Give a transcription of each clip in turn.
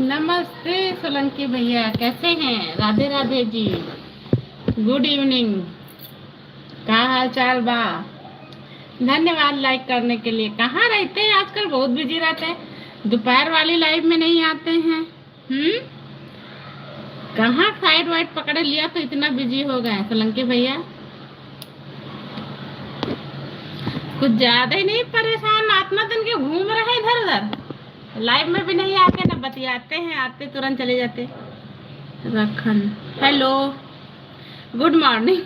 नमस्ते सोलंकी भैया, कैसे हैं? Radhe Radhe ji, good evening. क्या हाल चाल बा? धन्यवाद लाइक करने के लिए। कहाँ रहते हैं आजकल? बहुत बिजी रहते हैं, दोपहर वाली लाइव में नहीं आते हैं। कहाँ साइड वाइड पकड़ लिया तो इतना बिजी हो गए सोलंकी भैया? कुछ ज्यादा ही नहीं परेशान? आत्मा दिन के घूम रहे इधर उधर, लाइव में भी नहीं आते, ना बतियाते हैं, आते तुरंत चले जाते। रखन hello, good morning.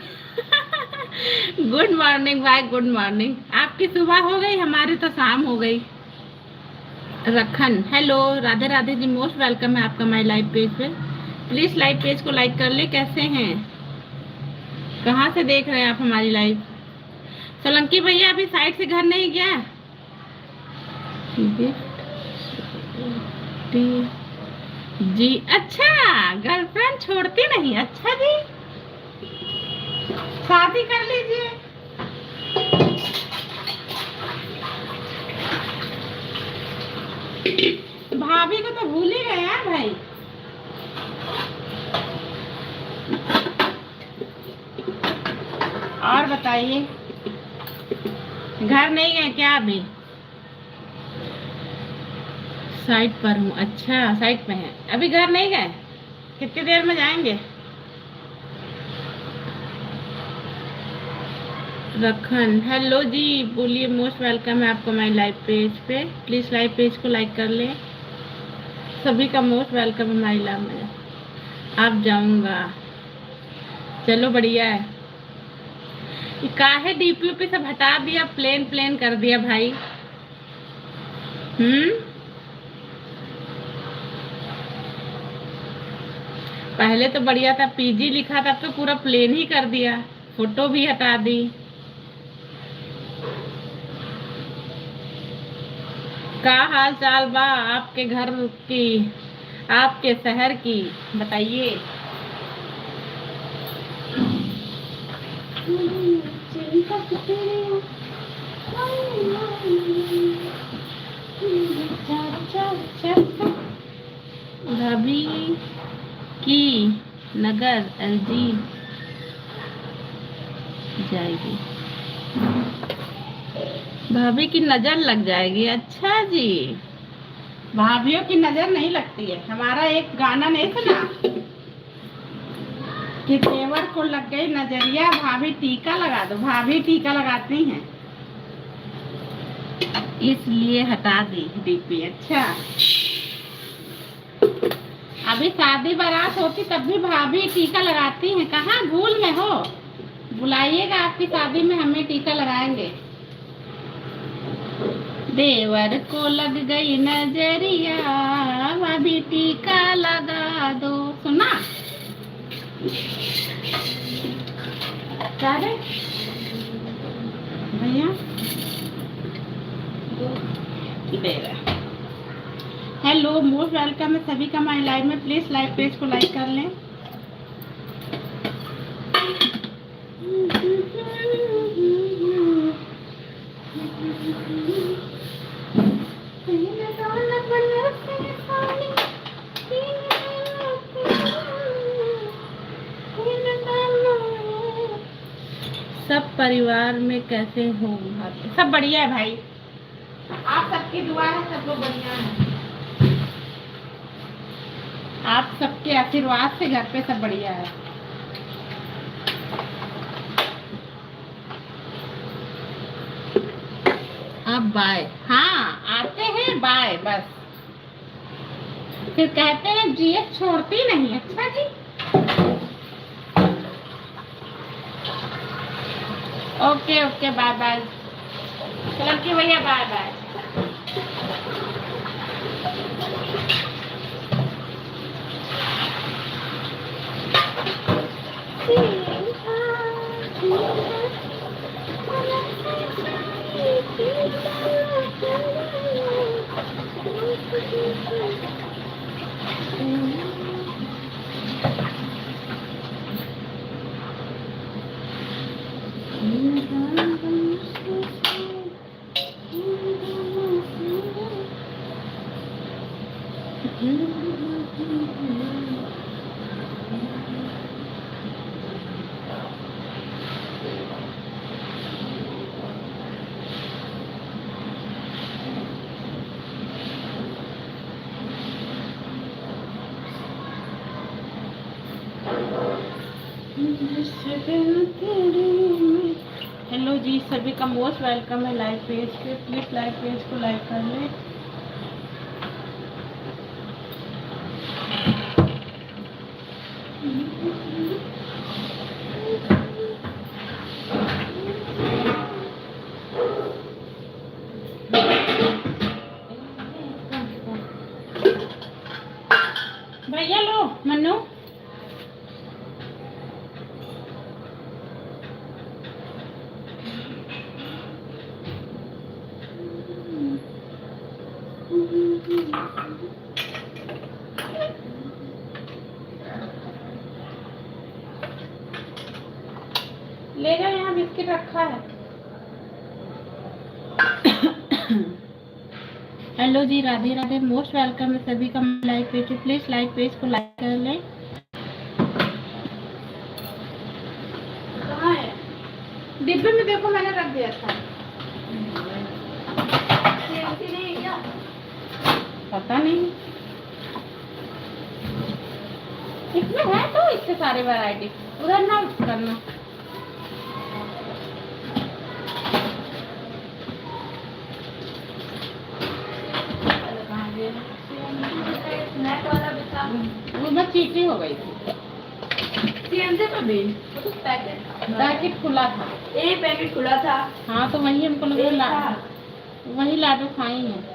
Good morning भाई, गुड मॉर्निंग। आपकी सुबह हो गई, हमारी तो शाम हो गई। रखन hello, Radhe Radhe ji, most welcome है आपका माय लाइव पेज पे। प्लीज लाइव पेज को लाइक कर ले। कैसे हैं? कहाँ से देख रहे हैं आप हमारी लाइव? सोलंकी भैया अभी साइड से घर नहीं गया? जी अच्छा, गर्लफ्रेंड छोड़ती नहीं? अच्छा जी, शादी कर लीजिए। भाभी को तो भूल ही गए यार भाई। और बताइए, घर नहीं गए क्या अभी? साइट पर हूँ। अच्छा, साइट पे हैं, अभी घर नहीं गए? कितनी देर में जाएंगे? रखन हेलो जी, बोलिए। मोस्ट वेलकम है आपको माय लाइव पेज पे। प्लीज लाइव पेज को लाइक कर ले। सभी का मोस्ट वेलकम है हमारी लाइव में। आप जाऊंगा, चलो बढ़िया है। काहे डीपी पे सब हटा दिया, प्लेन प्लेन कर दिया भाई? पहले तो बढ़िया था, पीजी लिखा था, तो पूरा प्लेन ही कर दिया, फोटो भी हटा दी। क्या हाल चाल बा आपके घर की, आपके शहर की, बताइए। भाभी की नगर एलजी जाएगी, भाभी की नजर लग जाएगी। अच्छा जी, भाभियों की नजर नहीं लगती है। हमारा एक गाना नहीं सुना कि देवर को लग गई नजरिया, भाभी टीका लगा दो? भाभी टीका लगाती हैं, इसलिए हटा दी डीपी। अच्छा, अभी शादी बारात होती तब भी भाभी टीका लगाती हैं। कहाँ भूल में हो? बुलाइएगा आपकी शादी में, हमें टीका लगाएंगे। देवर को लग गई नजरिया, भाभी टीका लगा दो। सुना क्या रे भैया? हेलो हेलो, मोस्ट वेलकम है सभी का हमारे लाइव में। प्लीज लाइव पेज को लाइक कर लें। सब परिवार में कैसे हो? सब बढ़िया है भाई, आप सबकी दुआ है, सब लोग बढ़िया है। आप सबके आशीर्वाद से घर पे सब बढ़िया है। अब बाय। हाँ आते हैं बाय, बस फिर कहते हैं जीएस छोड़ती नहीं। अच्छा जी, ओके ओके, बाय बाय। चलो कि भैया बाय बाय। हेलो जी, सभी का मोस्ट वेलकम है लाइव पेज पे। प्लीज लाइव पेज को लाइक कर लें। भैया लो मन्नू, ले जाओ, यहाँ बिस्किट रखा है। हेलो जी, राधे राधे, मोस्ट वेलकम है सभी का लाइव पेज पे। प्लीज लाइव पेज को लाइक कर लें। कहाँ है? डिब्बे में देखो, मैंने रख दिया था। नहीं क्या पता नहीं, इसमें है तो इससे सारे वैरायटी। उधर ना करना। वो मैं चीटी हो गई थी। सीएनजी में भी पैकेट खुला था। एक पैकेट खुला था। हाँ तो वही हमको लगा वही लाडू खाई है।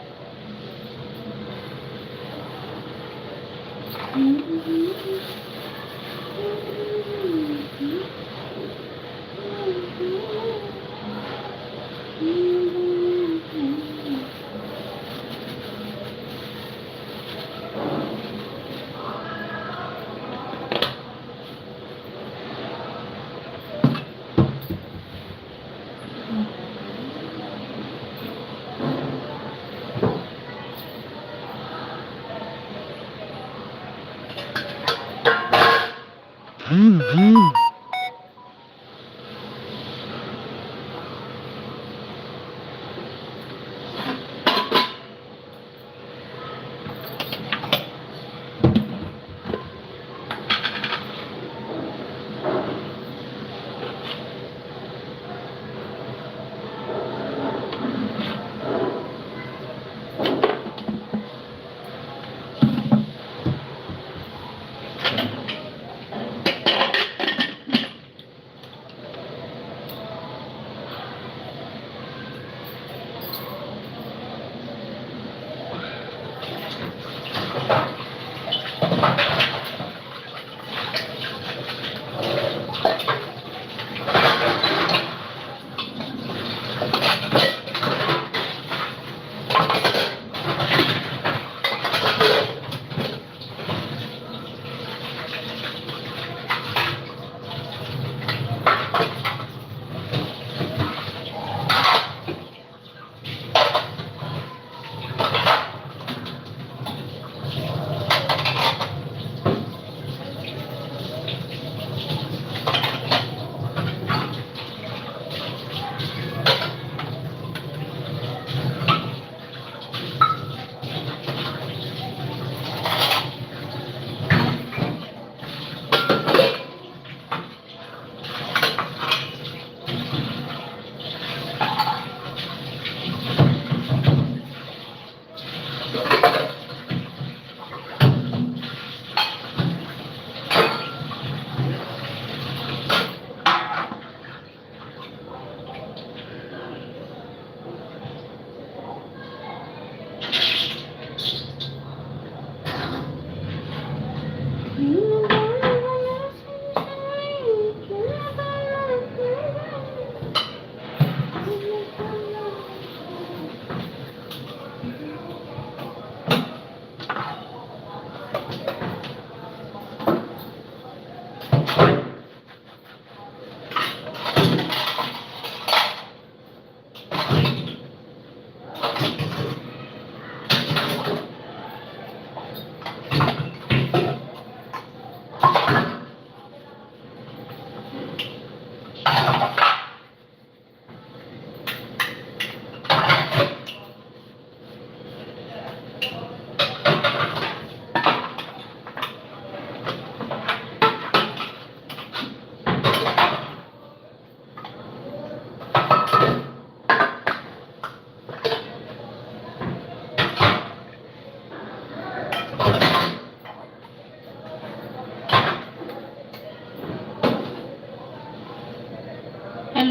हेलो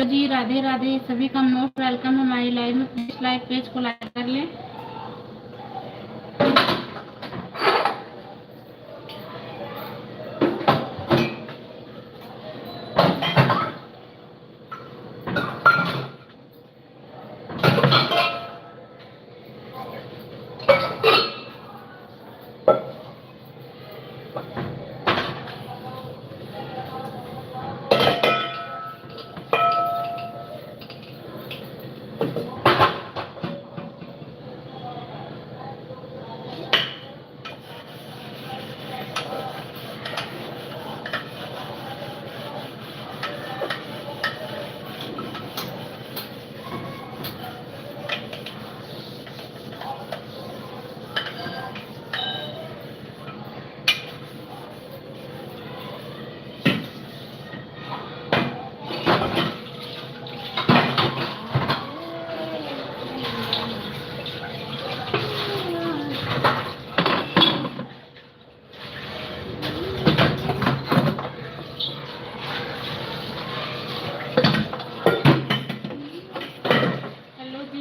जी, राधे राधे। सभी का मोस्ट वेलकम हमारी लाइव में। प्लीज लाइव पेज को लाइक कर लें।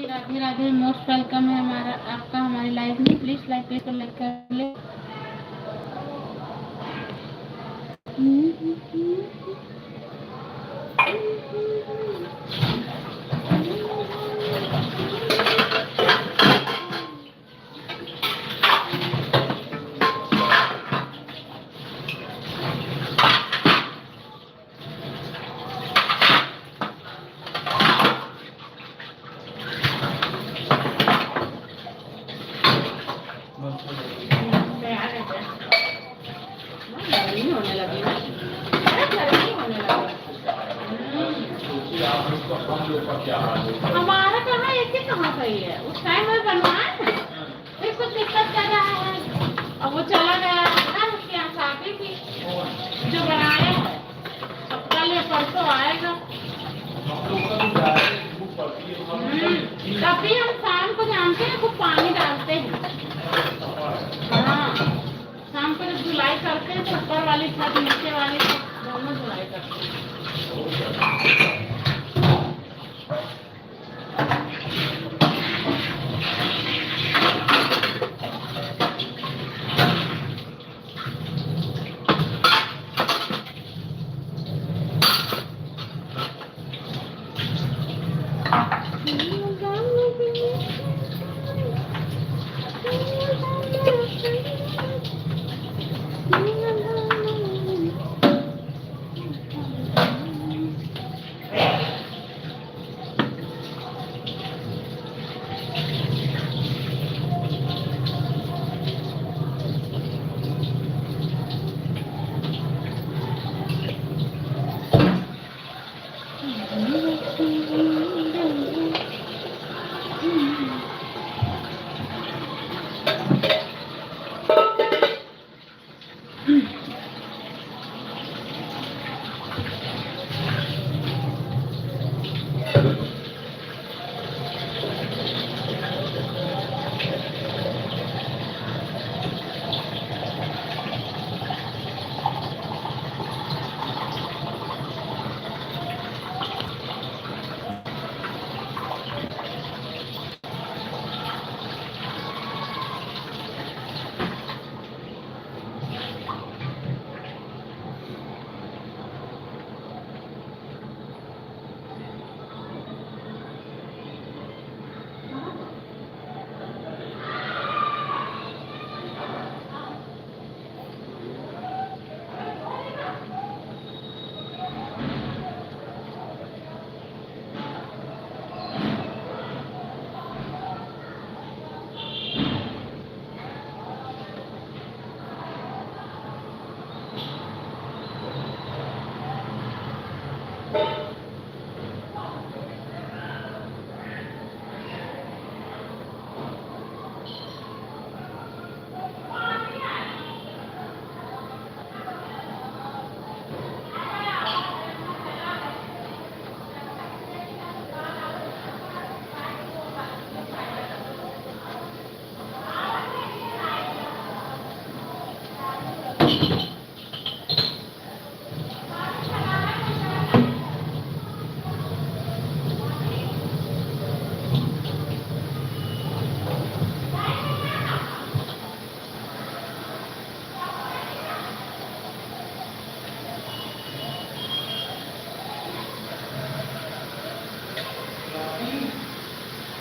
राधे राधे। मोस्ट वेलकम है हमारा आपका हमारी लाइव में। प्लीज लाइव पेज को लाइक कर ले। हमारा कहाँ एक ही कहाँ सही है। उस टाइम में बनवाया ना, फिर कुछ दिक्कत कर रहा है। अब वो चला गया ना, उसके यहाँ शादी थी जो बनाया है। अब कल या परसों आएगा। तभी हम शाम को जानते हैं खूब पानी डालते हैं। हाँ, शाम को जब धुलाई करते हैं तो ऊपर वाली छत नीचे वाली छत दोनों धुलाई करते हैं।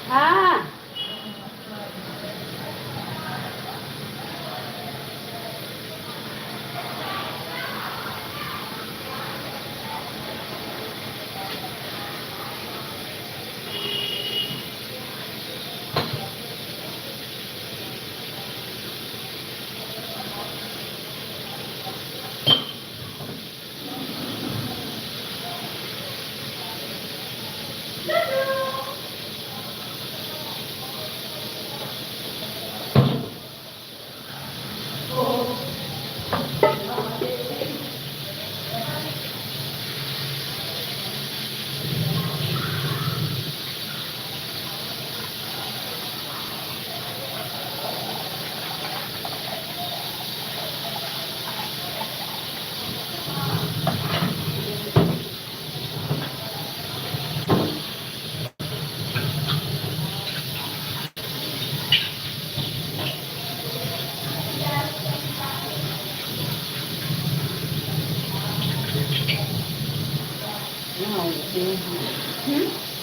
हाँ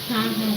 हाँ हाँ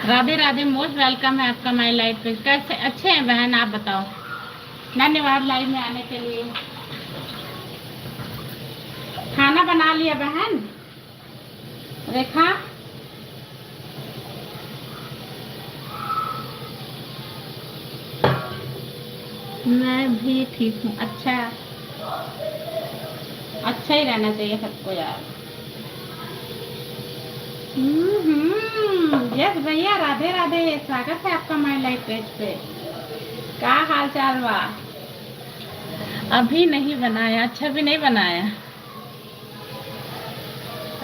राधे राधे, मोस्ट वेलकम है आपका माय लाइफ पे। कैसे अच्छे हैं बहन, आप बताओ। धन्यवाद लाइव में आने के लिए। खाना बना लिया बहन रेखा? मैं भी ठीक हूँ। अच्छा अच्छा ही रहना चाहिए सबको यार। यस भैया, राधे राधे, स्वागत है आपका माय लाइफ पेज पे। क्या हाल चाल बा? अभी नहीं बनाया। अच्छा भी नहीं बनाया।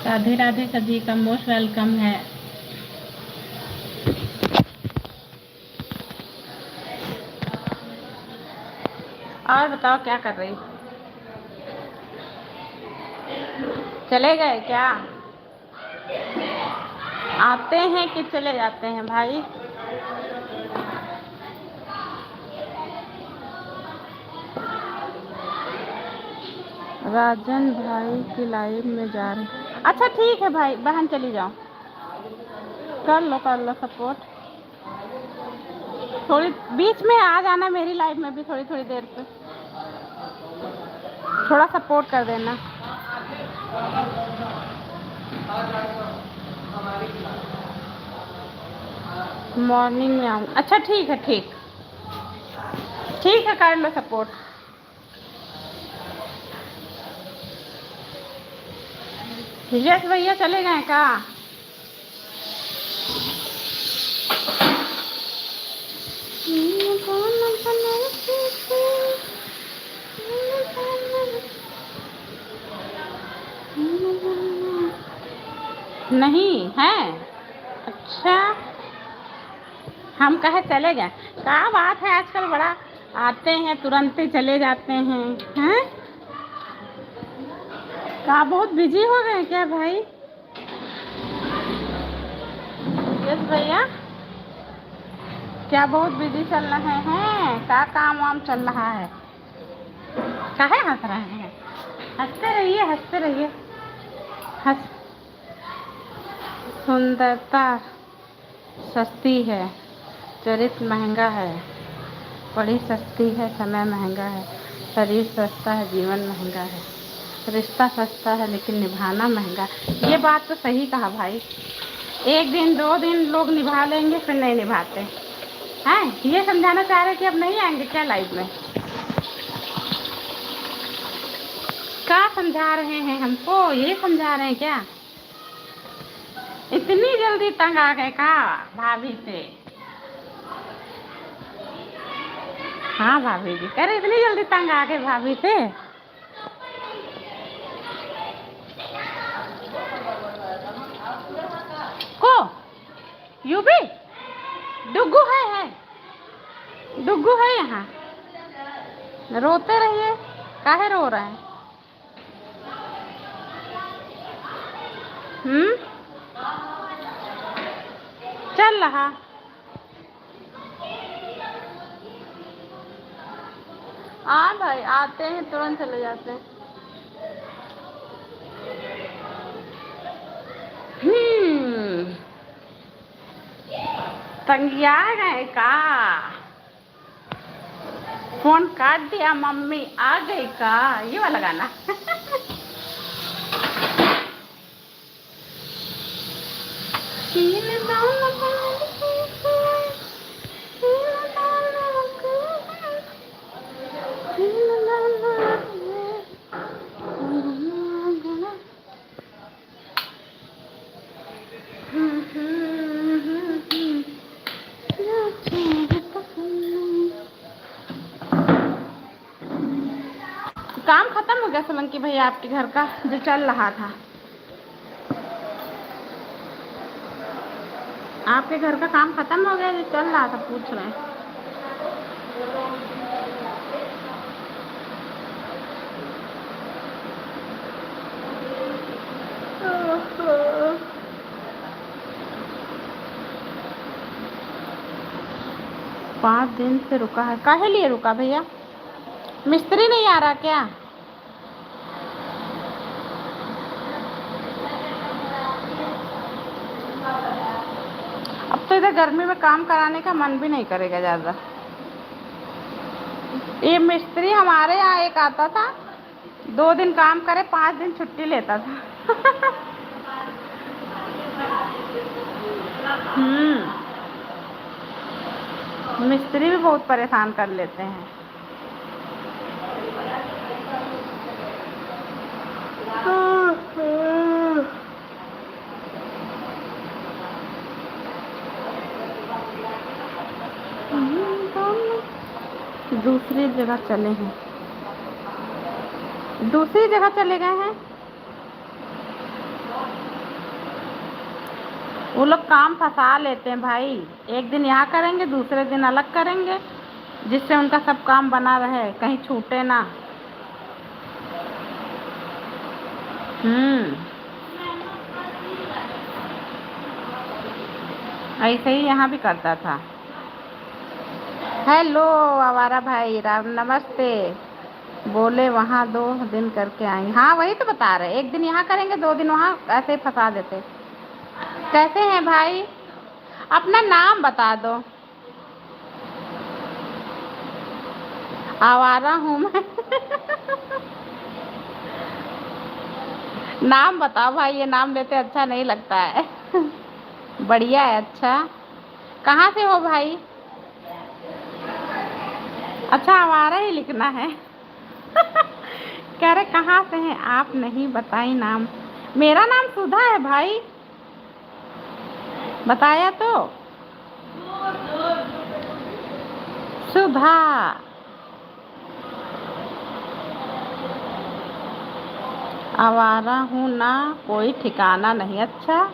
राधे राधे सभी का मोस्ट वेलकम है। और बताओ क्या कर रही? चले गए क्या? आते हैं कि चले जाते हैं भाई? राजन भाई की लाइव में जा रहे हैं। अच्छा ठीक है भाई, बहन चली जाओ, कर लो सपोर्ट। थोड़ी बीच में आ जाना मेरी लाइव में भी, थोड़ी थोड़ी देर पे थोड़ा सपोर्ट कर देना। मॉर्निंग में आऊँ? अच्छा ठीक है, ठीक है, कर लो सपोर्ट। यस भैया चले गए का? नहीं है? अच्छा, हम कहे चले गए। क्या बात है, आजकल बड़ा आते हैं तुरंत ही चले जाते हैं, हैं? क्या बहुत बिजी हो गए क्या भाई? यस भैया, क्या बहुत बिजी चल रहे हैं? क्या काम वाम चल रहा है? काहे हंस रहे हैं? हंसते रहिए, हंसते रहिए। हंस सुंदरता सस्ती है, चरित्र महंगा है, पढ़ी सस्ती है, समय महंगा है, शरीर सस्ता है, जीवन महंगा है, रिश्ता सस्ता है लेकिन निभाना महंगा। ये बात तो सही कहा भाई। एक दिन 2 दिन लोग निभा लेंगे, फिर नहीं निभाते हैं। ये समझाना चाह रहे कि अब नहीं आएंगे क्या लाइफ में? क्या समझा रहे हैं हमको? ये समझा रहे हैं क्या? इतनी जल्दी तंग आ गए का भाभी से? हाँ भाभी जी कह रहे इतनी जल्दी तंग आ गए भाभी से। को यूबी डुग्गू है डुग्गू है यहाँ। रोते रहिए, काहे रो रहे हैं? चल रहा। हाँ भाई, आते हैं तुरंत चले जाते हैं। तंगिया गए का? फोन काट दिया, मम्मी आ गई का? ये वाला गाना। काम खत्म हो गया सोलंकी भैया आपके घर का जो चल रहा था? आपके घर का काम खत्म हो गया जो चल रहा था, पूछ रहे हैं। पाँच दिन से रुका है, काहे लिए रुका भैया? मिस्त्री नहीं आ रहा क्या? अब तो इधर गर्मी में काम कराने का मन भी नहीं करेगा ज़्यादा। ये मिस्त्री हमारे यहाँ एक आता था, 2 दिन काम करे 5 दिन छुट्टी लेता था। मिस्त्री भी बहुत परेशान कर लेते हैं। दूसरी जगह चले हैं, दूसरी जगह चले गए हैं। वो लोग काम फंसा लेते हैं भाई, एक दिन यहाँ करेंगे दूसरे दिन अलग करेंगे, जिससे उनका सब काम बना रहे, कहीं छूटे ना। ऐसे ही यहाँ भी करता था। हेलो आवारा भाई, राम नमस्ते। बोले वहाँ 2 दिन करके आएंगे। हाँ वही तो बता रहे, एक दिन यहाँ करेंगे 2 दिन वहाँ, ऐसे ही फंसा देते। कैसे हैं भाई? अपना नाम बता दो। आवारा हूँ मैं। नाम बताओ भाई, ये नाम लेते अच्छा नहीं लगता है। बढ़िया है, अच्छा। कहाँ से हो भाई? अच्छा आवारा ही लिखना है। कह रहे कहाँ से हैं आप, नहीं बताई नाम। मेरा नाम सुधा है भाई, बताया तो। सुधा। आवारा हूँ ना, कोई ठिकाना नहीं। अच्छा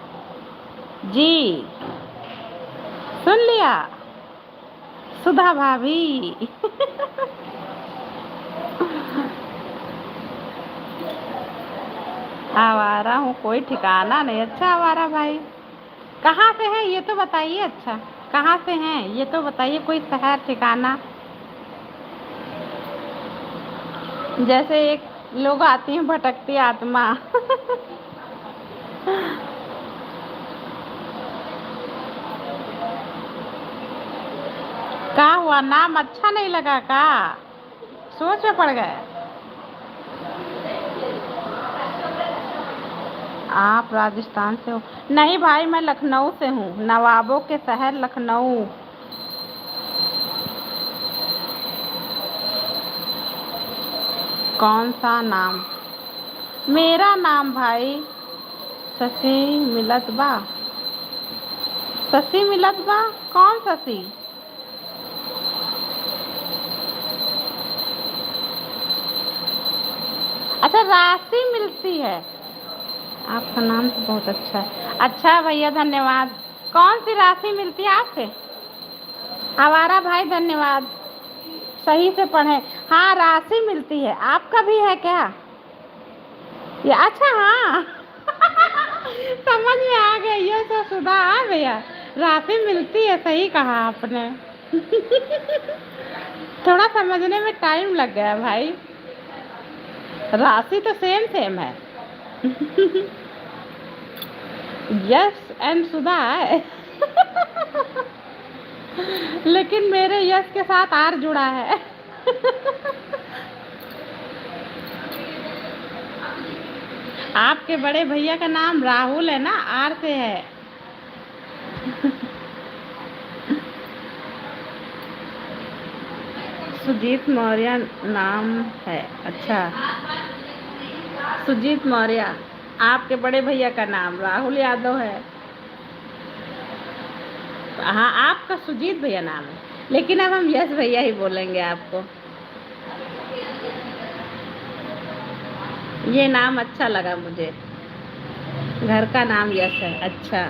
जी, सुन लिया। सुधा भाभी। आवारा हूँ, कोई ठिकाना नहीं। अच्छा आवारा भाई, कहाँ से हैं ये तो बताइए। अच्छा कहाँ से हैं ये तो बताइए, कोई शहर ठिकाना। जैसे एक लोग आती हैं भटकती आत्मा। क्या हुआ, नाम अच्छा नहीं लगा का? सोच में पड़ गए। आप राजस्थान से हो? नहीं भाई, मैं लखनऊ से हूँ, नवाबों के शहर लखनऊ। कौन सा नाम? मेरा नाम भाई शशि मिलत बा। शशि मिलत बा? कौन शशि? अच्छा राशि मिलती है। आपका नाम तो बहुत अच्छा है। अच्छा भैया धन्यवाद। कौन सी राशि मिलती है आपसे? आवारा भाई धन्यवाद, सही से पढ़े। हाँ राशि मिलती है, आपका भी है क्या? ये अच्छा हाँ। समझ में आ गया, ये तो सुधा। हाँ भैया, राशि मिलती है, सही कहा आपने। थोड़ा समझने में टाइम लग गया भाई, राशि तो सेम सेम है। यस एंड सुधा है। लेकिन मेरे यस के साथ आर जुड़ा है। आपके बड़े भैया का नाम राहुल है ना, आर से है। सुजीत मौर्य नाम है। अच्छा सुजीत मौर्य, आपके बड़े भैया का नाम राहुल यादव है। हाँ आपका सुजीत भैया नाम है, लेकिन अब हम यश भैया ही बोलेंगे आपको। ये नाम अच्छा लगा मुझे, घर का नाम यश है। अच्छा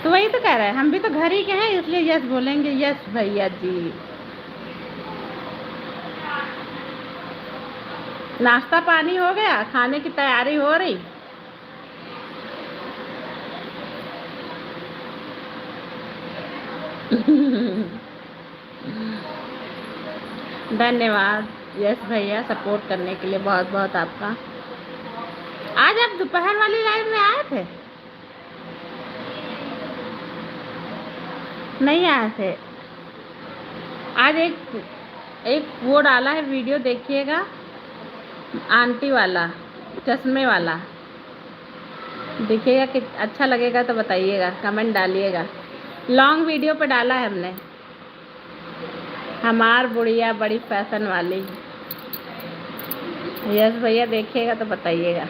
तो वही तो कह रहे हैं, हम भी तो घर ही के हैं, इसलिए यश बोलेंगे। यश भैया जी। नाश्ता पानी हो गया, खाने की तैयारी हो रही? धन्यवाद यश भैया, सपोर्ट करने के लिए बहुत बहुत आपका। आज आप दोपहर वाली लाइव में आए थे? नहीं आए थे? आज एक वो डाला है वीडियो, देखिएगा, आंटी वाला, चश्मे वाला। देखिएगा कि अच्छा लगेगा तो बताइएगा, कमेंट डालिएगा। लॉन्ग वीडियो पे डाला है हमने, हमार बुढ़िया बड़ी फैशन वाली। यस भैया देखिएगा तो बताइएगा।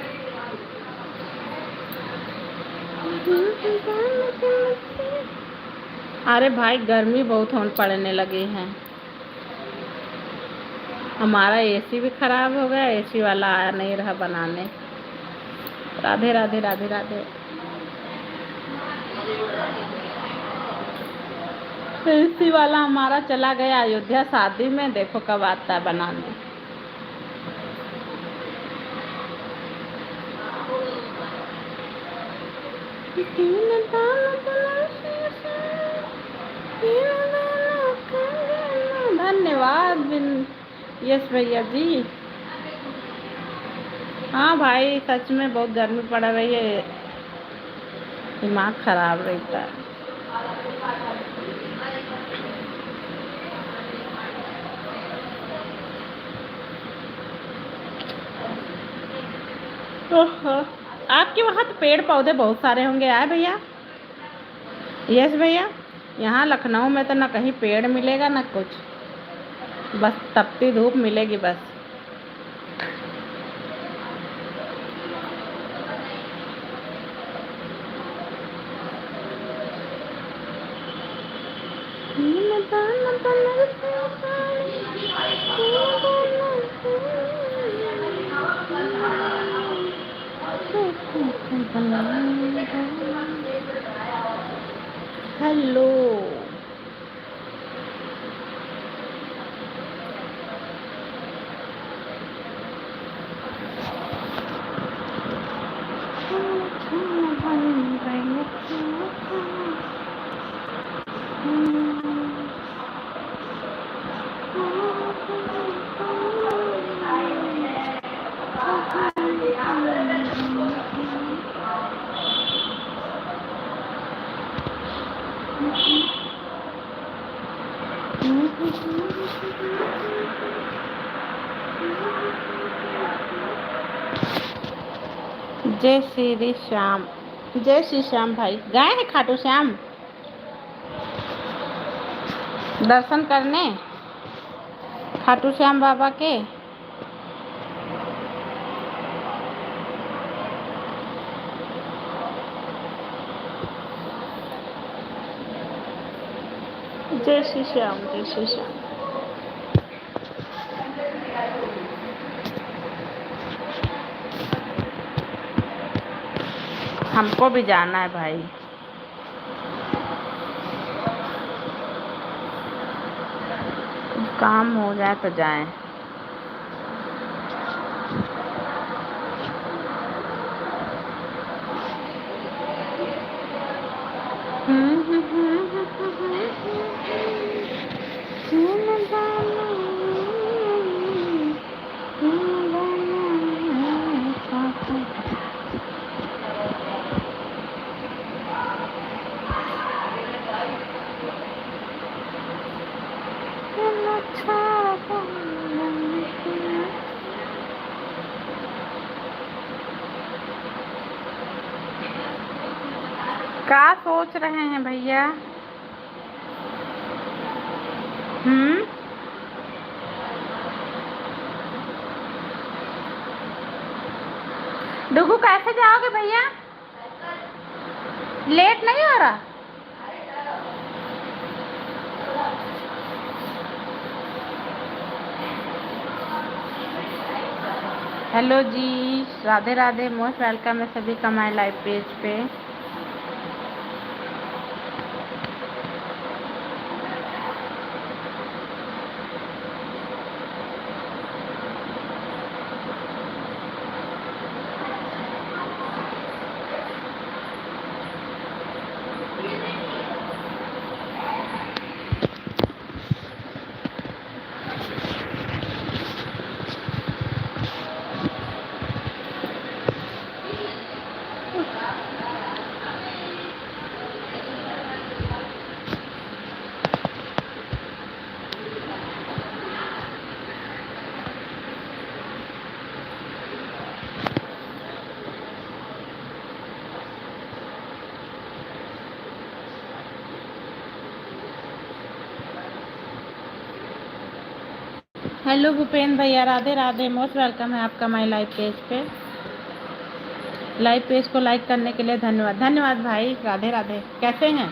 अरे भाई गर्मी बहुत होने पड़ने लगी है, हमारा एसी भी खराब हो गया, एसी वाला आया नहीं रहा बनाने। राधे राधे राधे राधे। एसी वाला हमारा चला गया अयोध्या शादी में, देखो कब आता है बनाने। यस भैया जी। हाँ भाई, सच में बहुत गर्मी पड़ रही है, दिमाग खराब रहता है। ओहो, आपके वहाँ तो पेड़ पौधे बहुत सारे होंगे आए भैया। यस भैया, यहाँ लखनऊ में तो ना कहीं पेड़ मिलेगा ना कुछ, बस तपती धूप मिलेगी बस। हेलो, जय श्री श्याम। जय श्री श्याम भाई, गए हैं खाटू श्याम दर्शन करने, खाटू श्याम बाबा के। जय श्री श्याम, जय श्री श्याम। हमको भी जाना है भाई, काम हो जाए तो जाएं। क्या सोच रहे हैं भैया? डुगू कैसे जाओगे भैया? लेट नहीं हो रहा? हेलो जी, राधे राधे, मोस्ट वेलकम है सभी का हमारे लाइव पेज पे। हेलो भूपेंद्र भैया, राधे राधे, मोस्ट वेलकम है आपका हमारे लाइव पेज पे। लाइव पेज को लाइक करने के लिए धन्यवाद। धन्यवाद भाई, राधे राधे। कैसे हैं?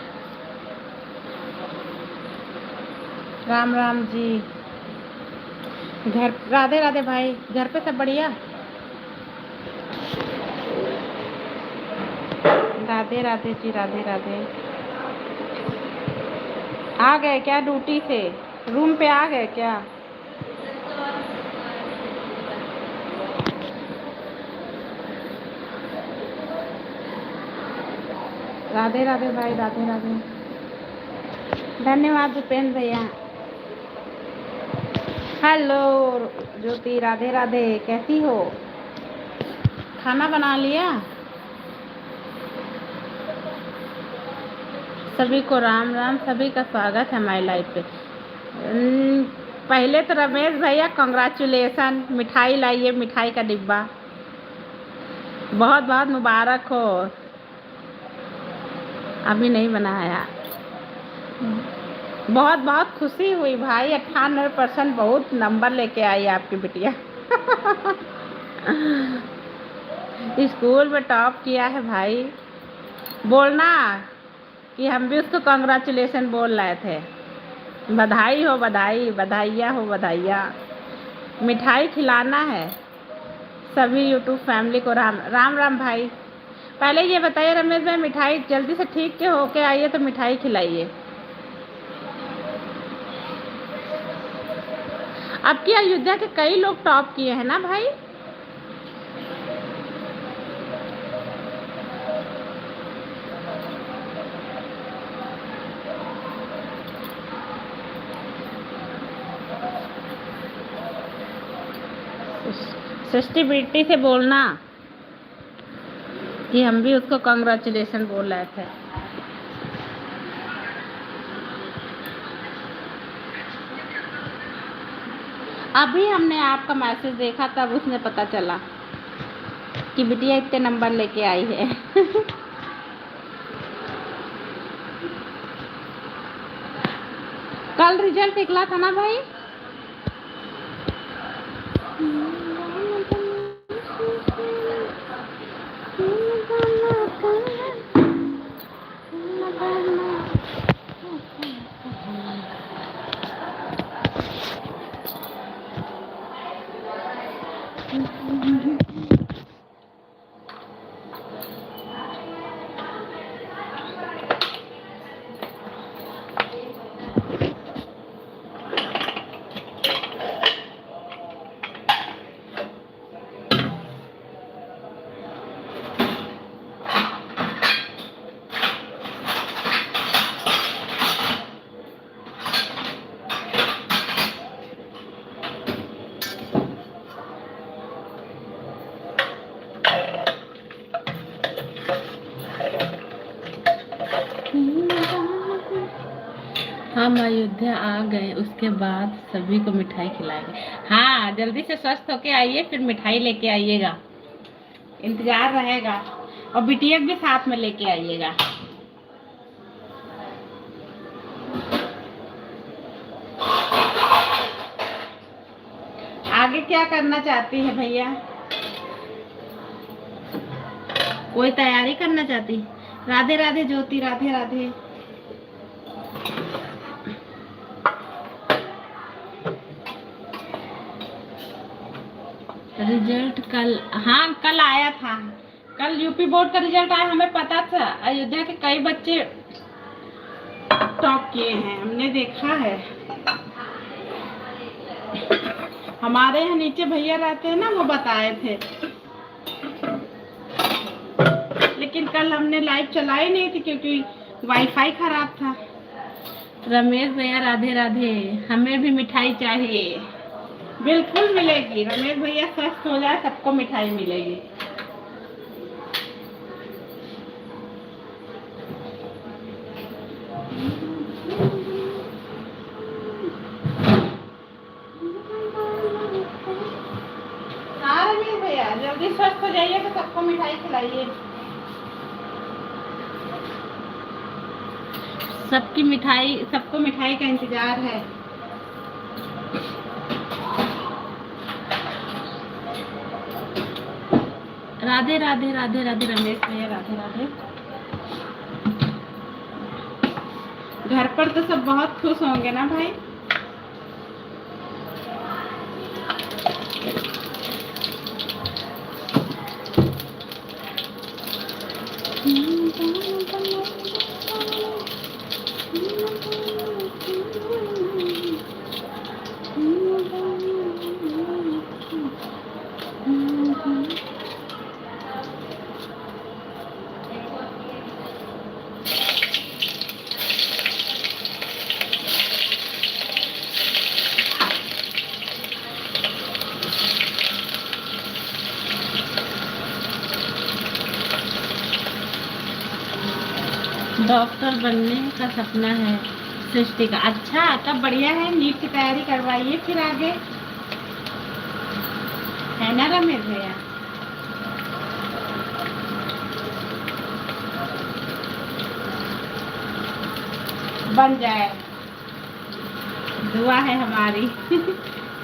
राम राम जी। घर, राधे राधे भाई, घर पे सब बढ़िया? राधे राधे जी, राधे राधे। आ गए क्या ड्यूटी से? रूम पे आ गए क्या? राधे राधे भाई, राधे राधे। धन्यवाद भूपेंद्र भैया। हेलो। हेलो ज्योति, राधे राधे, कैसी हो? खाना बना लिया? सभी को राम राम, सभी का स्वागत है हमारी लाइफ पे। पहले तो रमेश भैया कॉन्ग्रेचुलेसन, मिठाई लाइए, मिठाई का डिब्बा बहुत बहुत मुबारक हो। अभी नहीं बनाया। बहुत बहुत खुशी हुई भाई, 98% बहुत नंबर लेके आई आपकी बिटिया। स्कूल में टॉप किया है भाई। बोलना कि हम भी उसको कॉन्ग्रेचुलेसन बोल रहे थे। बधाई हो, बधाई, बधाइयाँ हो, बधाइयाँ। मिठाई खिलाना है सभी यूट्यूब फैमिली को। राम राम राम भाई। पहले ये बताइए रमेश भाई, मिठाई जल्दी से ठीक के होके आइए तो मिठाई खिलाइए। अब की अयोध्या के कई लोग टॉप किए हैं ना भाई। सृष्टि बेटी से बोलना कि हम भी उसको कॉन्ग्रेचुलेसन बोल रहे थे। अभी हमने आपका मैसेज देखा, तब उसने पता चला कि बिटिया इतने नंबर लेके आई है। कल रिजल्ट निकला था ना भाई। हम अयोध्या आ गए, उसके बाद सभी को मिठाई खिलाएंगे। हाँ, जल्दी से स्वस्थ होके आइए, फिर मिठाई लेके आइएगा, इंतजार रहेगा। और बिटिया भी साथ में लेके आइएगा। आगे क्या करना चाहती है भैया? कोई तैयारी करना चाहती? राधे राधे ज्योति, राधे राधे। रिजल्ट कल, हाँ कल आया था। कल यूपी बोर्ड का रिजल्ट आया, हमें पता था अयोध्या के कई बच्चे टॉप किए हैं, हमने देखा है। हमारे यहाँ नीचे भैया रहते हैं ना, वो बताए थे। लेकिन कल हमने लाइव चलाई नहीं थी क्योंकि वाईफाई खराब था। रमेश भैया राधे राधे, हमें भी मिठाई चाहिए। बिल्कुल मिलेगी, रमेश भैया स्वस्थ हो जाए सबको मिठाई मिलेगी। हाँ रमेश भैया, जल्दी स्वस्थ हो जाइए तो सबको मिठाई खिलाइए। सबको मिठाई का इंतजार है। राधे राधे, राधे राधे रमेश भैया, राधे राधे। घर पर तो सब बहुत खुश होंगे ना भाई। डॉक्टर बनने का सपना है सृष्टि का। अच्छा, तब बढ़िया है, नीट की तैयारी करवाइए फिर आगे, है ना रमेश भैया। बन जाए, दुआ है हमारी।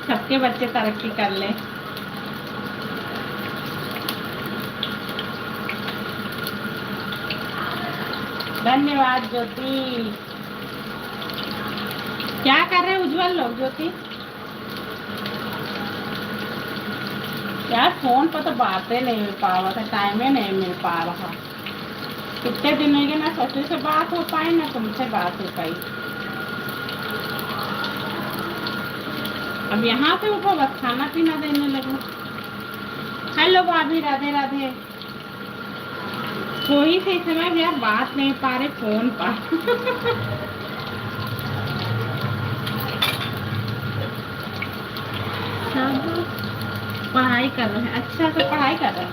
सबके बच्चे तरक्की कर ले। धन्यवाद ज्योति। क्या कर रहे उज्जवल लोग? ज्योति यार, फोन पर तो बातें नहीं मिल पा रहा था, टाइम ही नहीं मिल पा रहा। कितने दिन हो गए ना ससुर से बात हो पाई ना तुमसे बात हो पाई। अब यहाँ से उठो, बस खाना पीना देने लगो। हेलो भाभी, राधे राधे। कोई से समय यार बात नहीं पा रहे फोन पर। सब पढ़ाई कर रहे हैं। अच्छा, तो पढ़ाई कर रहे हैं।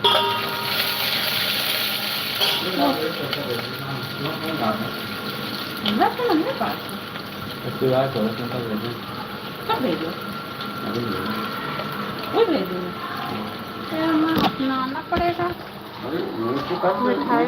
बस तो नंबर पास कब भेजो? वो भेजो मैं अपना आना पड़ेगा। मिठाई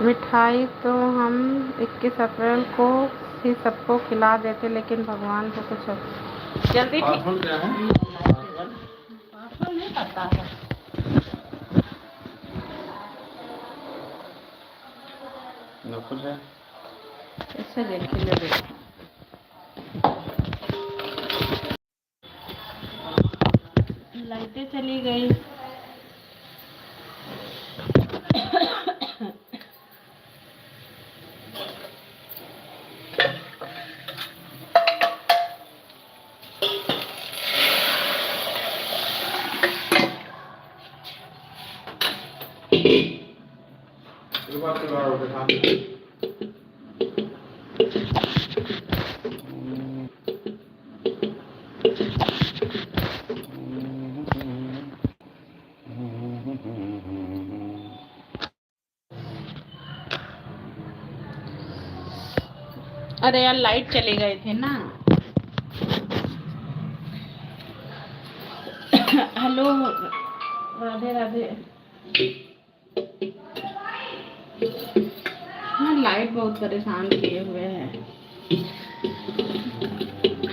मिठाई तो हम 21 अप्रैल को ही सबको खिला देते, लेकिन भगवान को कुछ जल्दी ठीक नहीं पता है। इससे देखिए ले देखो। लाइटें चली गई। अरे यार, लाइट चले गए थे ना। हेलो, राधे राधे। हाँ, लाइट बहुत परेशान किए हुए है।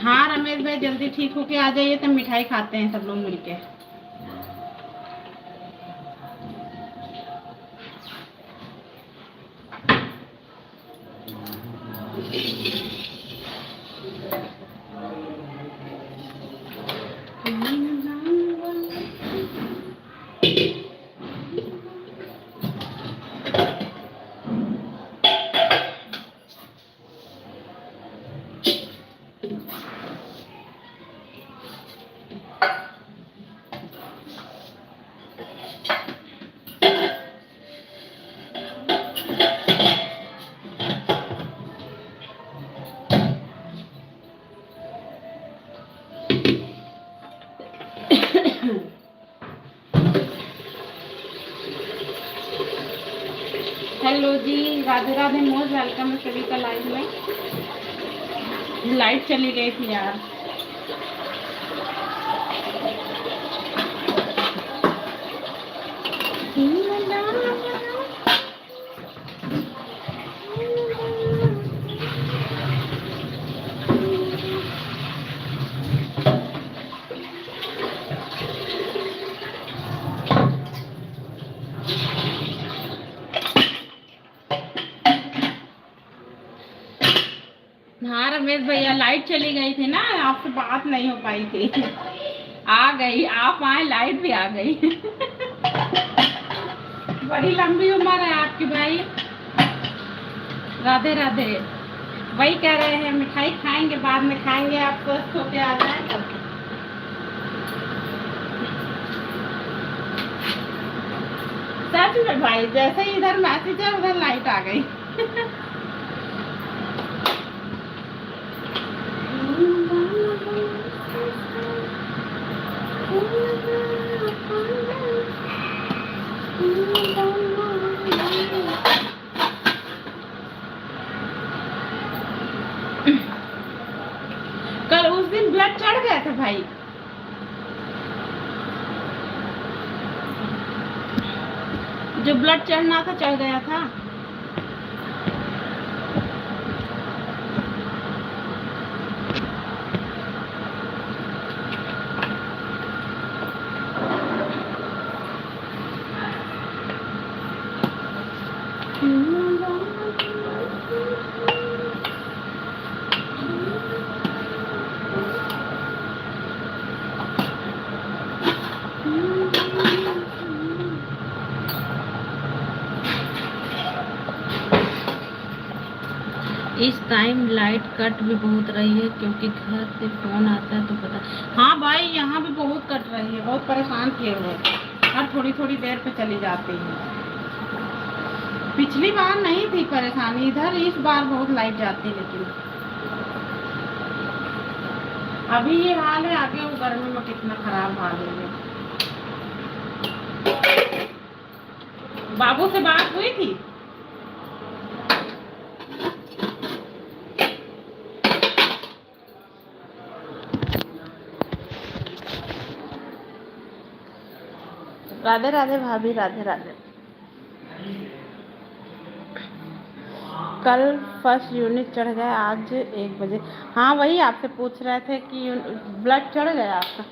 हाँ रमेश भाई, जल्दी ठीक होके आ जाइए, तो मिठाई खाते हैं सब लोग मिलके। हेलो जी, राधे राधे, मोस्ट वेलकम है सभी का लाइव में। लाइट चली गई थी यार। हाँ रमेश भैया, लाइट चली गई थी ना, आपसे बात नहीं हो पाई थी। आ गई, आप आए, लाइट भी आ गई। बड़ी लंबी उम्र है आपकी भाई। राधे राधे। वही कह रहे हैं, मिठाई खाएंगे, बाद में खाएंगे, आप स्वस्थ होके आ जाए तो। सच में भाई, जैसे ही इधर मैसेज है उधर लाइट आ गई। कल उस दिन ब्लड चढ़ गया था भाई। जो ब्लड चढ़ना था चढ़ गया था। इस टाइम लाइट कट भी बहुत रही है, क्योंकि घर से फोन आता है तो पता। हाँ भाई, यहाँ भी बहुत कट रही है, बहुत परेशान किए हुए। हर थोड़ी थोड़ी देर पे चली जाती है। पिछली बार नहीं थी परेशानी इधर, इस बार बहुत लाइट जाती, लेकिन अभी ये हाल है, आगे वो गर्मी में कितना खराब हाल है। बाबू से बात हुई थी? राधे राधे भाभी, राधे राधे। कल फर्स्ट यूनिट चढ़ गया, आज 1 बजे। हाँ वही आपसे पूछ रहे थे कि ब्लड चढ़ गया आपका।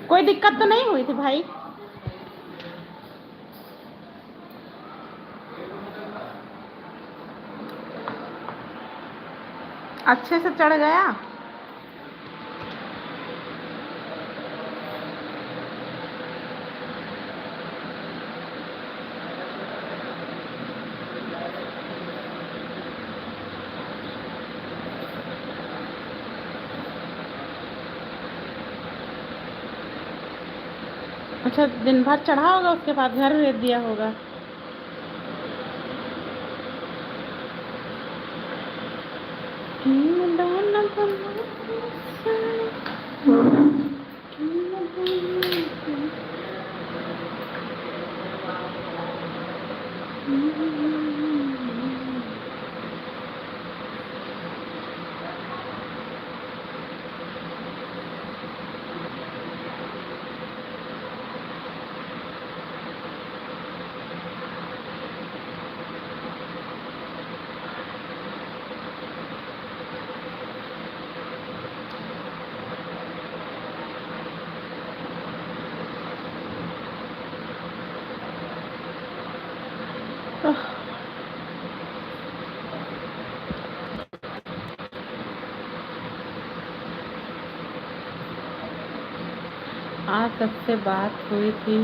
कोई दिक्कत तो नहीं हुई थी भाई? अच्छे से चढ़ गया? अच्छा, दिन भर चढ़ा होगा, उसके बाद घर भेज दिया होगा। आज सबसे बात हुई थी,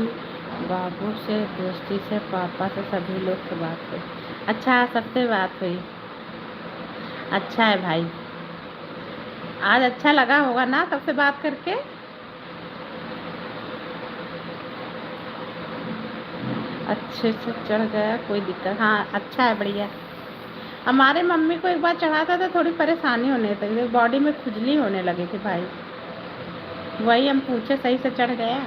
बाबू से, दोस्ती से, पापा से, सभी लोग से बात हुई। अच्छा, सबसे बात हुई। अच्छा है भाई, आज अच्छा लगा होगा ना सबसे बात करके? अच्छे से चढ़ गया, कोई दिक्कत? हाँ अच्छा है, बढ़िया। हमारे मम्मी को एक बार चढ़ा था तो थोड़ी परेशानी होने लगी, बॉडी में खुजली होने लगी थी भाई। वही हम पूछे, सही से चढ़ गया?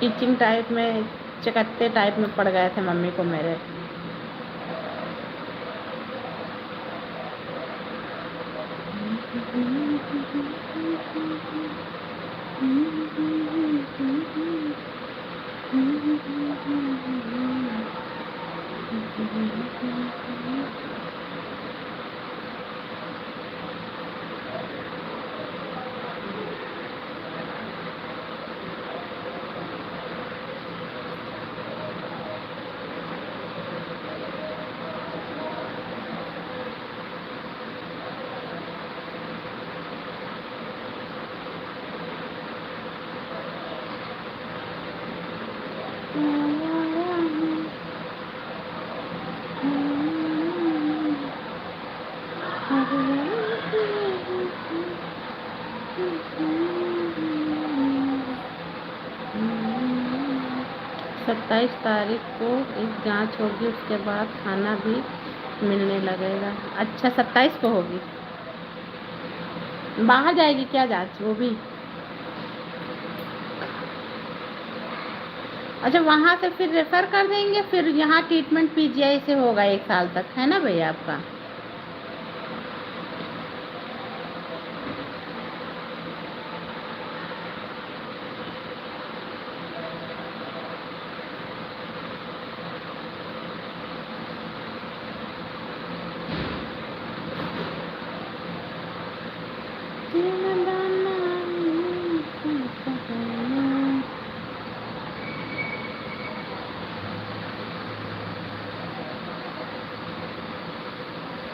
टीचिंग टाइप में, चकत्ते टाइप में पड़ गए थे मम्मी को मेरे। 27 तारीख को एक जांच होगी, उसके बाद खाना भी मिलने लगेगा। अच्छा, 27 को होगी। बाहर जाएगी क्या जांच वो भी? अच्छा, वहाँ से फिर रेफ़र कर देंगे, फिर यहाँ ट्रीटमेंट पीजीआई से होगा 1 साल तक, है ना भैया आपका?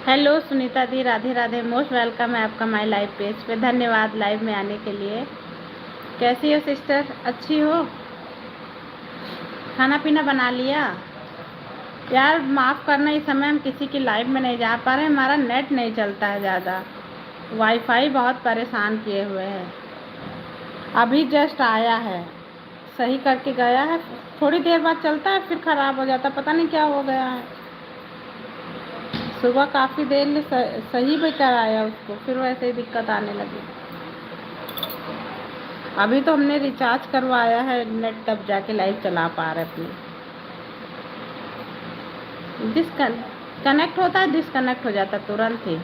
हेलो सुनीता दी, राधे राधे, मोस्ट वेलकम है आपका माय लाइव पेज पे। धन्यवाद लाइव में आने के लिए। कैसी हो सिस्टर? अच्छी हो? खाना पीना बना लिया? यार माफ़ करना, इस समय हम किसी की लाइव में नहीं जा पा रहे, हमारा नेट नहीं चलता है ज़्यादा, वाईफाई बहुत परेशान किए हुए है। अभी जस्ट आया है, सही करके गया है, थोड़ी देर बाद चलता है फिर ख़राब हो जाता है, पता नहीं क्या हो गया है। सुबह काफ़ी देर में सही भी कराया उसको, फिर वैसे ही दिक्कत आने लगी। अभी तो हमने रिचार्ज करवाया है नेट, तब जाके लाइव चला पा रहे अपनी। कनेक्ट होता है, डिसकनेक्ट हो जाता तुरंत ही।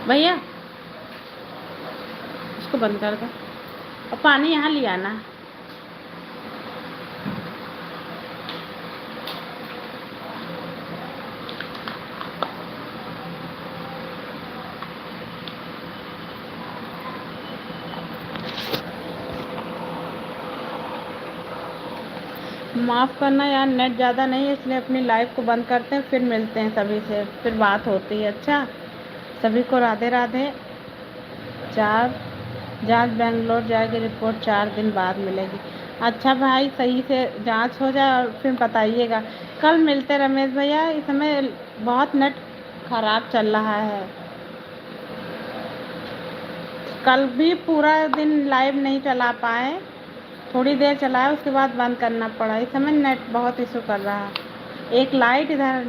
भैया इसको बंद कर दो और पानी यहाँ ले आना। माफ़ करना यार, नेट ज़्यादा नहीं है इसलिए अपनी लाइव को बंद करते हैं, फिर मिलते हैं सभी से, फिर बात होती है। अच्छा, सभी को राधे राधे। जांच बेंगलोर जाएगी, रिपोर्ट 4 दिन बाद मिलेगी। अच्छा भाई, सही से जांच हो जाए और फिर बताइएगा। कल मिलते रमेश भैया, इस समय बहुत नेट ख़राब चल रहा है। कल भी पूरा दिन लाइव नहीं चला पाए, थोड़ी देर चलाया उसके बाद बंद करना पड़ा। इस समय नेट बहुत इशू कर रहा है। एक लाइट इधर,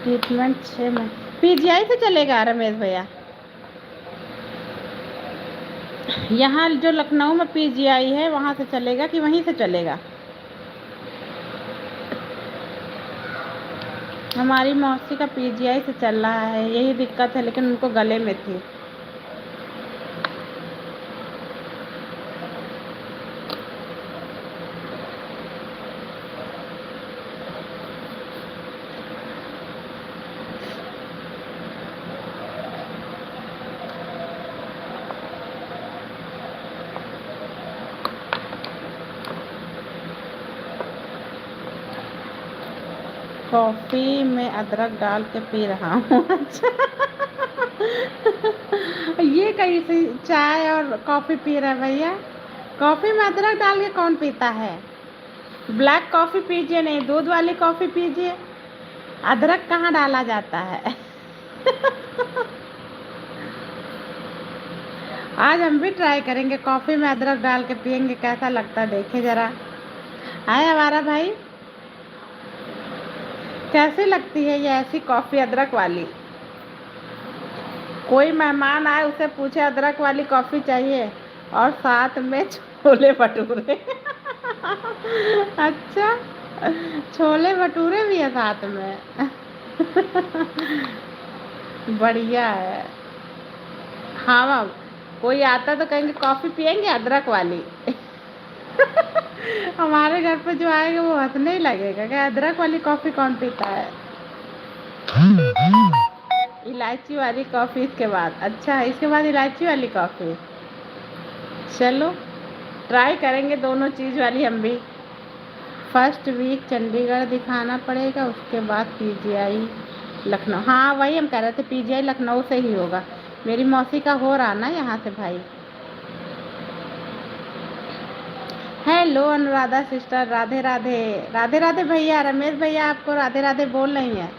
ट्रीटमेंट 6 में पीजीआई से चलेगा रमेश भैया। यहाँ जो लखनऊ में पीजीआई है वहाँ से चलेगा कि वहीं से चलेगा? हमारी मौसी का पीजीआई से चल रहा है, यही दिक्कत है, लेकिन उनको गले में थी। कॉफ़ी में अदरक डाल के पी रहा हूँ। अच्छा, ये कैसी चाय और कॉफ़ी पी रहा है भैया? कॉफ़ी में अदरक डाल के कौन पीता है? ब्लैक कॉफ़ी पीजिए, नहीं दूध वाली कॉफ़ी पीजिए, अदरक कहाँ डाला जाता है? आज हम भी ट्राई करेंगे, कॉफ़ी में अदरक डाल के पियेंगे, कैसा लगता है देखे ज़रा। आए हमारा भाई, कैसी लगती है ये ऐसी कॉफ़ी अदरक वाली? कोई मेहमान आए उसे पूछे अदरक वाली कॉफ़ी चाहिए और साथ में छोले भटूरे। अच्छा, छोले भटूरे भी है साथ में। बढ़िया है। हाँ मैम, कोई आता तो कहेंगे कॉफ़ी पियेंगे अदरक वाली। हमारे घर पे जो आएगा वो हंसने ही लगेगा कि अदरक वाली कॉफ़ी कौन पीता है। इलायची वाली कॉफ़ी इसके बाद, अच्छा इसके बाद इलायची वाली कॉफ़ी। चलो ट्राई करेंगे दोनों चीज़ वाली हम भी। फर्स्ट वीक चंडीगढ़ दिखाना पड़ेगा, उसके बाद पीजीआई लखनऊ। हाँ वही हम कह रहे थे, पीजीआई लखनऊ से ही होगा। मेरी मौसी का हो रहा ना यहाँ से भाई। Hello Anuradha sister, Radhe Radhe. राधे राधे भैया, रमेश भैया आपको राधे राधे बोल रही हैं।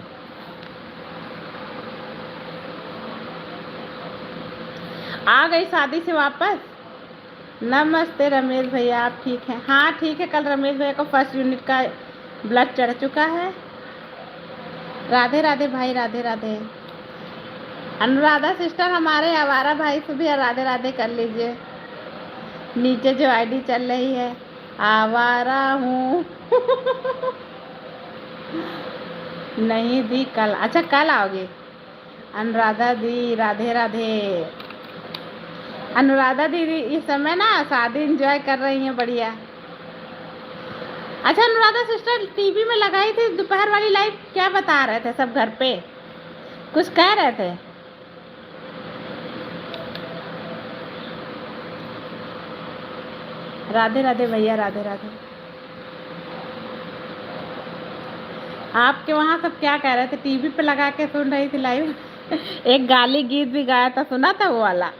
आ गई शादी से वापस। नमस्ते रमेश भैया, आप ठीक हैं? हाँ ठीक है, कल रमेश भैया को फर्स्ट यूनिट का ब्लड चढ़ चुका है। राधे राधे भाई, राधे राधे। अनुराधा सिस्टर हमारे आवारा भाई से भी राधे राधे कर लीजिए। नीचे जो आईडी चल रही है, आवारा हूँ। नहीं दी कल, अच्छा कल आओगे। अनुराधा दी राधे राधे। अनुराधा दीदी इस समय ना शादी एंजॉय कर रही हैं, बढ़िया। अच्छा अनुराधा सिस्टर टीवी में लगाई थी दोपहर वाली लाइव, क्या बता रहे थे सब घर पे, कुछ कह रहे थे? राधे राधे भैया, राधे राधे। आपके वहाँ सब क्या कह रहे थे? टीवी पे लगा के सुन रही थी लाइव। एक गाली गीत भी गाया था, सुना था वो वाला?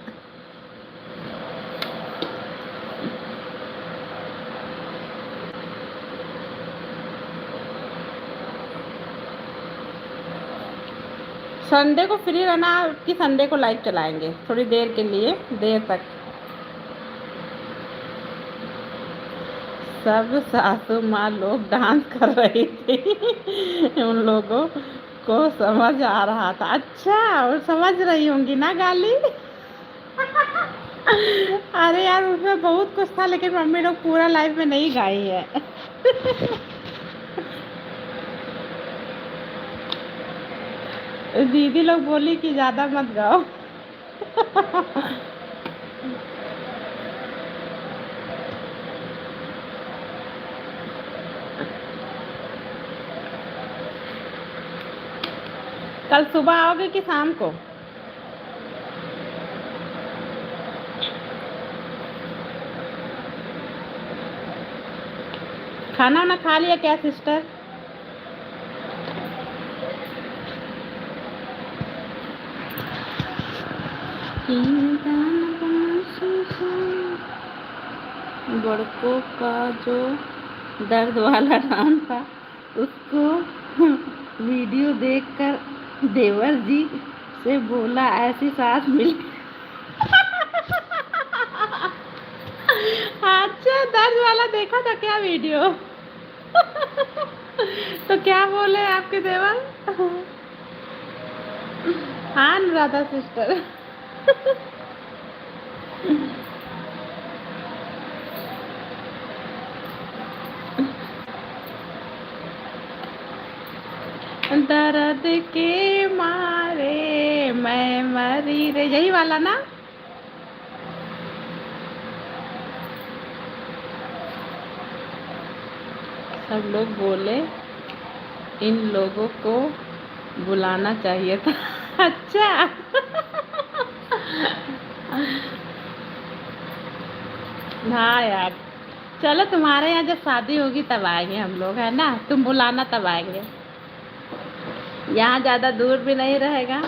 संडे को फ्री रहना कि संडे को लाइव चलाएंगे थोड़ी देर के लिए, देर तक। सब सासू माँ लोग डांस कर रही थी। उन लोगों को समझ आ रहा था। अच्छा और समझ रही होंगी ना गाली। अरे यार उसमें बहुत कुछ था, लेकिन मम्मी लोग पूरा लाइव में नहीं गाई है। दीदी लोग बोली कि ज्यादा मत गाओ। कल सुबह आओगे कि शाम को? खाना वाना खा लिया क्या सिस्टर? बड़कों का जो दर्द वाला डांस था उसको वीडियो देखकर देवर जी से बोला ऐसी सास मिली। अच्छा दर्द वाला देखा था क्या वीडियो? तो क्या बोले आपके देवर? हाँ अनुराधा सिस्टर। दर्द के मारे मैं मरी रे, यही वाला ना? सब लोग बोले इन लोगों को बुलाना चाहिए था। अच्छा। हाँ यार चलो, तुम्हारे यहाँ जब शादी होगी तब आएंगे हम लोग, है ना? तुम बुलाना तब आएंगे। यहाँ ज़्यादा दूर भी नहीं रहेगा।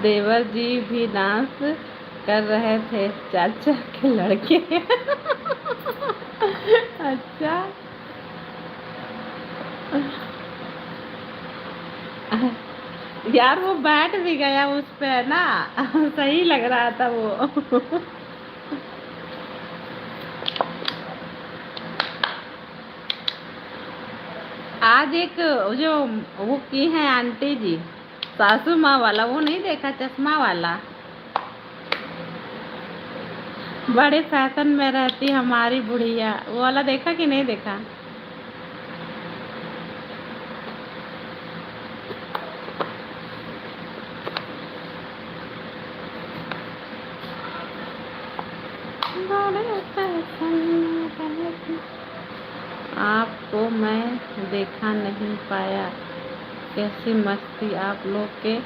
देवर जी भी डांस कर रहे थे चाचा के लड़के। अच्छा यार वो बैठ भी गया उस पे, है ना? सही लग रहा था वो। आज एक जो वो की है आंटी जी, सासू माँ वाला, वो नहीं देखा? चश्मा वाला। बड़े फैशन में रहती हमारी बुढ़िया, वो वाला देखा कि नहीं देखा? बड़े फैशन में रहती। आपको मैं देखा नहीं पाया, कैसी मस्ती आप लोग के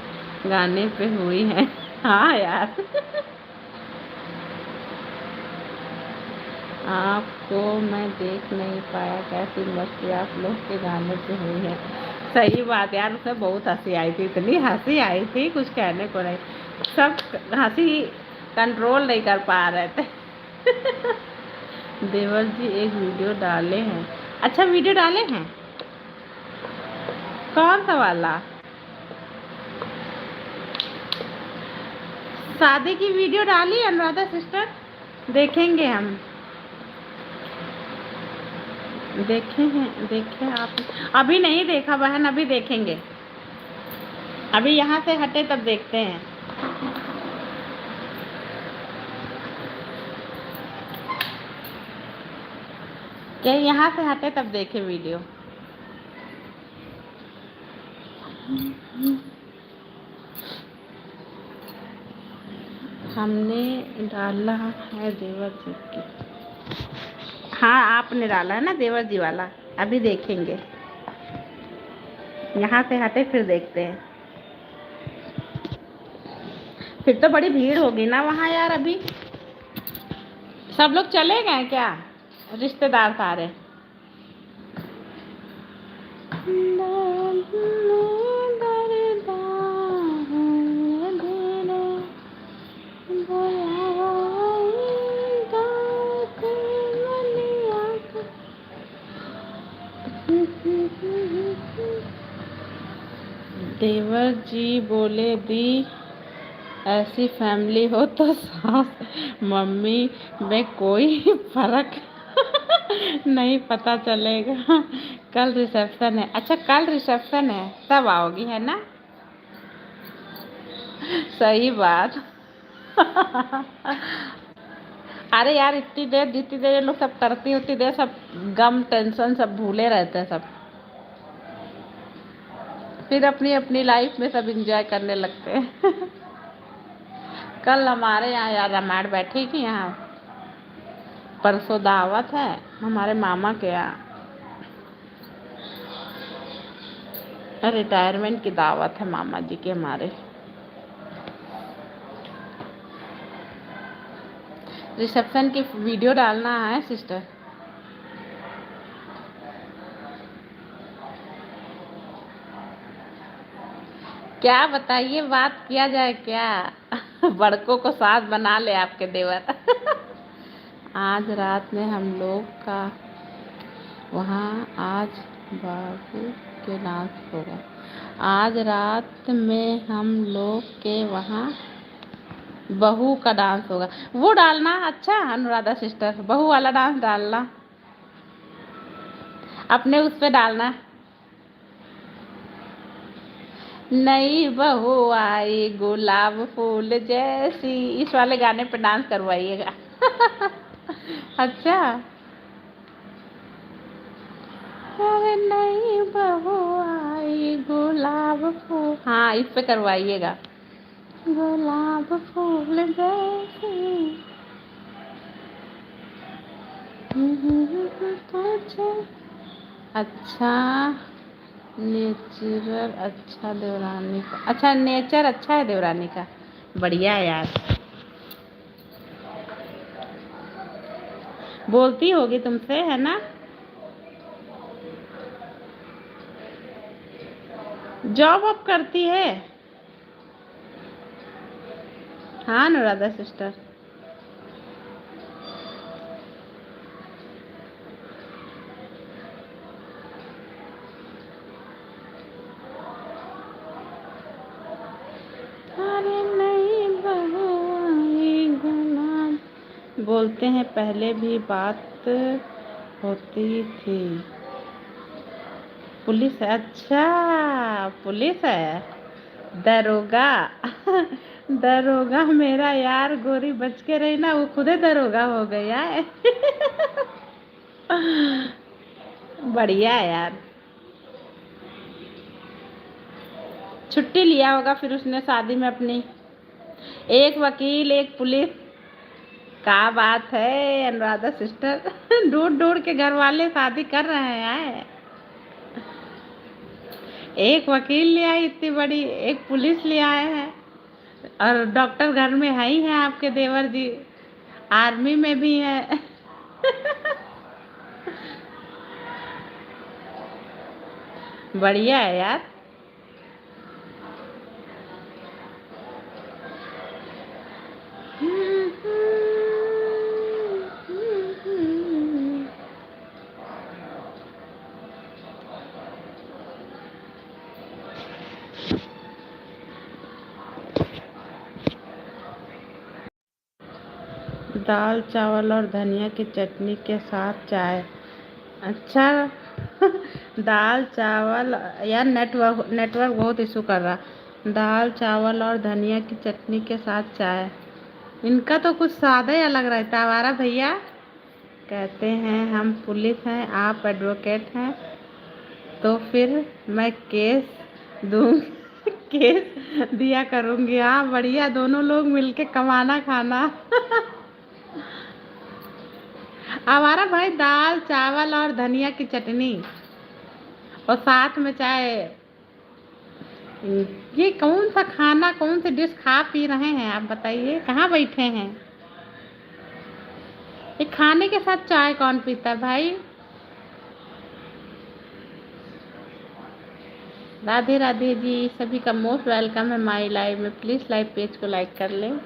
गाने पे हुई है। हाँ यार। आपको मैं देख नहीं पाया, कैसी मस्ती आप लोग के गाने पे हुई है। सही बात यार, उसमें बहुत हंसी आई थी, इतनी हंसी आई थी कुछ कहने को नहीं। सब हंसी कंट्रोल नहीं कर पा रहे थे। देवर जी एक वीडियो डाले हैं। अच्छा वीडियो डाले हैं, कौन सा वाला? शादी की वीडियो डाली अनुराधा सिस्टर? देखेंगे हम, देखे हैं, देखे आप? अभी नहीं देखा बहन, अभी देखेंगे। अभी यहाँ से हटे तब देखते हैं। क्या यहाँ से हटे तब देखे वीडियो? हमने डाला है देवर जी की। हाँ आपने डाला है ना देवर जी वाला, अभी देखेंगे। यहाँ से हटे फिर देखते हैं। फिर तो बड़ी भीड़ होगी ना वहाँ यार। अभी सब लोग चले गए क्या, रिश्तेदार सारे? देवर जी बोले दी ऐसी फैमिली हो तो सास मम्मी में कोई फर्क नहीं पता चलेगा। कल रिसेप्शन है। अच्छा कल रिसेप्शन है, तब आओगी है ना? सही बात। अरे यार इतनी देर, जितनी देर ये लोग सब करती उतनी देर सब गम टेंशन सब भूले रहते हैं सब, फिर अपनी अपनी लाइफ में सब एंजॉय करने लगते हैं। कल हमारे यहाँ यार रामायण बैठेगी यहाँ, परसों दावत है हमारे मामा के यहाँ, रिटायरमेंट की दावत है मामा जी के हमारे। रिसेप्शन की वीडियो डालना है सिस्टर। क्या बताइए, बात किया जाए क्या? बड़कों को साथ बना ले आपके देवर। आज रात में हम लोग का वहाँ आज बाबू के डांस होगा। आज रात में हम लोग के वहाँ बहू का डांस होगा, वो डालना। अच्छा अनुराधा सिस्टर बहू वाला डांस डालना, अपने उस पे डालना। नई बहू आई गुलाब फूल जैसी, इस वाले गाने पे डांस करवाइएगा। अच्छा अरे नई बहू आई गुलाब फूल, हाँ इस पे करवाइएगा। गुलाब फूल जैसी। अच्छा नेचर अच्छा देवरानी का, अच्छा नेचर अच्छा है देवरानी का, बढ़िया है यार। बोलती होगी तुमसे है ना? जॉब अब करती है। हाँ अनुराधा सिस्टर। अरे नहीं बहू आई गुलाब, बोलते हैं पहले भी बात होती थी। पुलिस है? अच्छा पुलिस है, दरोगा। दरोगा मेरा यार, गोरी बच के रही ना, वो खुदे दरोगा हो गया है। बढ़िया है यार। छुट्टी लिया होगा फिर उसने शादी में अपनी। एक वकील, एक पुलिस। क्या बात है अनुराधा सिस्टर। ढूंढ ढूंढ के घर वाले शादी कर रहे हैं। एक वकील ले आई इतनी बड़ी, एक पुलिस ले आए हैं, और डॉक्टर घर में है ही है आपके देवर जी, आर्मी में भी है। बढ़िया है यार। दाल चावल और धनिया की चटनी के साथ चाय। अच्छा। दाल चावल। यार नेटवर्क नेटवर्क बहुत इशू कर रहा। दाल चावल और धनिया की चटनी के साथ चाय। इनका तो कुछ सादा ही अलग रहता है। हमारा भैया कहते हैं हम पुलिस हैं, आप एडवोकेट हैं, तो फिर मैं केस दूँ। केस दिया करूँगी। हाँ बढ़िया, दोनों लोग मिलके कमाना खाना। हमारा भाई दाल चावल और धनिया की चटनी और साथ में चाय। ये कौन सा खाना, कौन सी डिश खा पी रहे हैं आप बताइए, कहाँ बैठे हैं? ये खाने के साथ चाय कौन पीता है भाई? राधे राधे जी, सभी का मोस्ट वेलकम है माई लाइव में। प्लीज़ लाइव पेज को लाइक कर लें।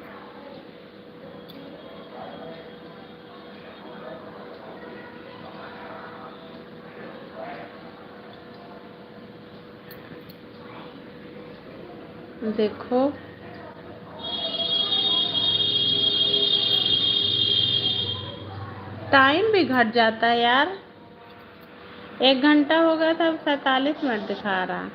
देखो टाइम भी घट जाता है यार। 1 घंटा हो गया था, अब 47 मिनट दिखा रहा।